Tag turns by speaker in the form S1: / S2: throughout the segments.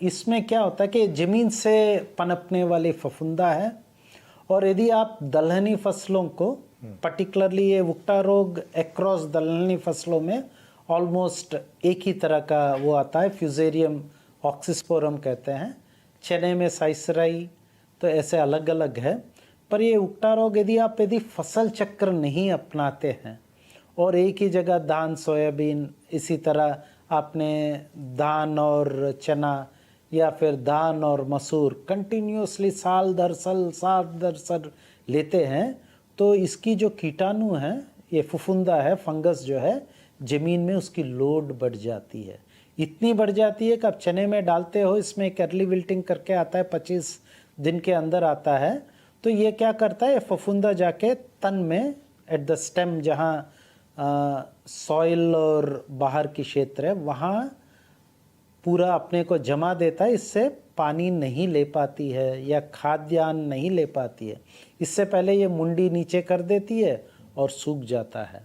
S1: इसमें क्या होता है कि ज़मीन से पनपने वाली फफूंदा है, और यदि आप दलहनी फसलों को पर्टिकुलरली ये उकटा रोग एक्रॉस दलहनी फसलों में ऑलमोस्ट एक ही तरह का वो आता है, फ्यूजेरियम ऑक्सीस्पोरम कहते हैं। चने में साइसराई, तो ऐसे अलग अलग है। पर ये उकटा रोग यदि फसल चक्र नहीं अपनाते हैं और एक ही जगह धान सोयाबीन, इसी तरह आपने धान और चना या फिर धान और मसूर कंटिन्यूसली साल दर साल लेते हैं, तो इसकी जो कीटाणु है, ये फफूंदा है, फंगस जो है ज़मीन में, उसकी लोड बढ़ जाती है। इतनी बढ़ जाती है कि आप चने में डालते हो, इसमें एक अर्ली विल्टिंग करके आता है, 25 दिन के अंदर आता है। तो ये क्या करता है, फफूंदा जाके तन में एट द स्टेम, जहाँ सॉइल और बाहर की क्षेत्र है, वहाँ पूरा अपने को जमा देता है। इससे पानी नहीं ले पाती है या खाद्यान्न नहीं ले पाती है। इससे पहले ये मुंडी नीचे कर देती है और सूख जाता है।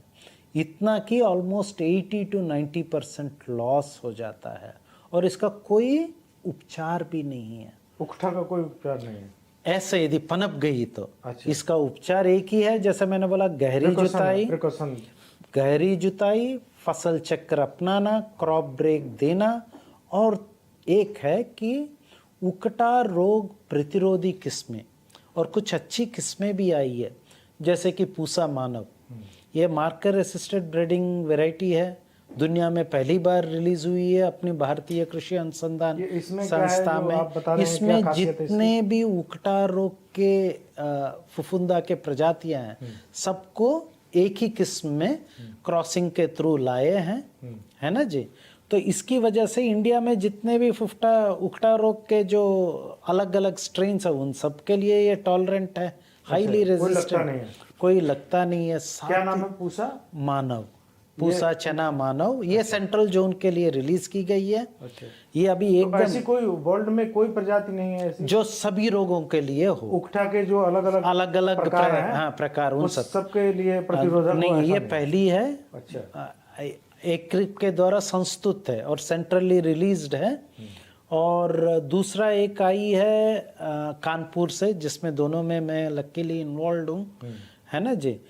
S1: इतना कि ऑलमोस्ट 80 to 90% लॉस हो जाता है, और इसका कोई उपचार भी नहीं है।
S2: उकठा का कोई उपचार नहीं है
S1: ऐसे यदि पनप गई तो।
S2: अच्छा।
S1: इसका उपचार एक ही है, जैसे मैंने बोला, गहरी जुताई, फसल चक्र अपनाना, क्रॉप ब्रेक देना, और एक है कि उकटा रोग प्रतिरोधी किस्में, और कुछ अच्छी किस्में भी आई है, जैसे कि पूसा मानव। ये मार्कर असिस्टेड ब्रीडिंग वैरायटी है, दुनिया में पहली बार रिलीज हुई है अपनी भारतीय कृषि अनुसंधान संस्था में। इसमें जितने भी उकटा रोग के फफूंदा के प्रजातियां हैं, सबको एक ही किस्म में क्रॉसिंग के थ्रू लाए हैं, है ना जी। तो इसकी वजह से इंडिया में जितने भी उकटा रोग के जो अलग अलग स्ट्रेन्स है, उन सब के लिए ये टॉलरेंट है, हाईली रेजिस्टेंट, कोई लगता नहीं है।
S2: क्या नाम है? पूसा
S1: मानव, पूसा चना मानव। ये सेंट्रल जोन के लिए रिलीज की गई है।
S2: अच्छा।
S1: ये अभी एकदम,
S2: तो ऐसी कोई वर्ल्ड में कोई प्रजाति नहीं है ऐसी
S1: जो सभी रोगों के लिए हो।
S2: उकठा के जो अलग अलग
S1: प्रकार हैं, हाँ, प्रकार, उन
S2: सबके लिए प्रतिरोधक
S1: नहीं, ये पहली है।
S2: अच्छा।
S1: एक के द्वारा संस्तुत है और सेंट्रली रिलीज्ड है। और दूसरा एक आई है कानपुर से, जिसमें दोनों में मैं लकीली इन्वॉल्व हूँ, है ना जी।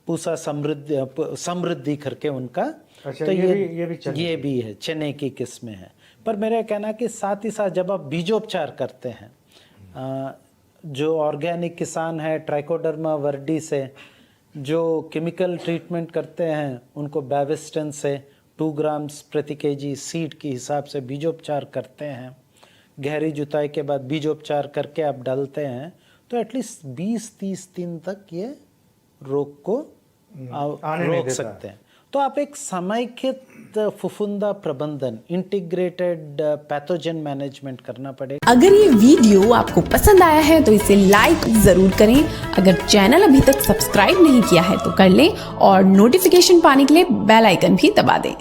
S1: पूसा समृद्धि करके उनका।
S2: अच्छा,
S1: तो
S2: ये
S1: भी है, चने की किस्में हैं। पर मेरा कहना कि साथ ही साथ जब आप बीजोपचार करते हैं, जो ऑर्गेनिक किसान है ट्राइकोडर्मा वर्डी से, जो केमिकल ट्रीटमेंट करते हैं, उनको बेविस्टन से 2 ग्राम्स प्रति केजी सीड के हिसाब से बीजोपचार करते हैं। गहरी जुताई के बाद बीजोपचार करके आप डालते हैं, तो एटलीस्ट 20-30 दिन तक ये रोग को रोक सकते हैं। तो आप एक समेकित फफूंदा प्रबंधन, इंटीग्रेटेड पैथोजन मैनेजमेंट करना पड़ेगा।
S3: अगर ये वीडियो आपको पसंद आया है तो इसे लाइक जरूर करें। अगर चैनल अभी तक सब्सक्राइब नहीं किया है तो कर लें, और नोटिफिकेशन पाने के लिए बेल आइकन भी दबा दें।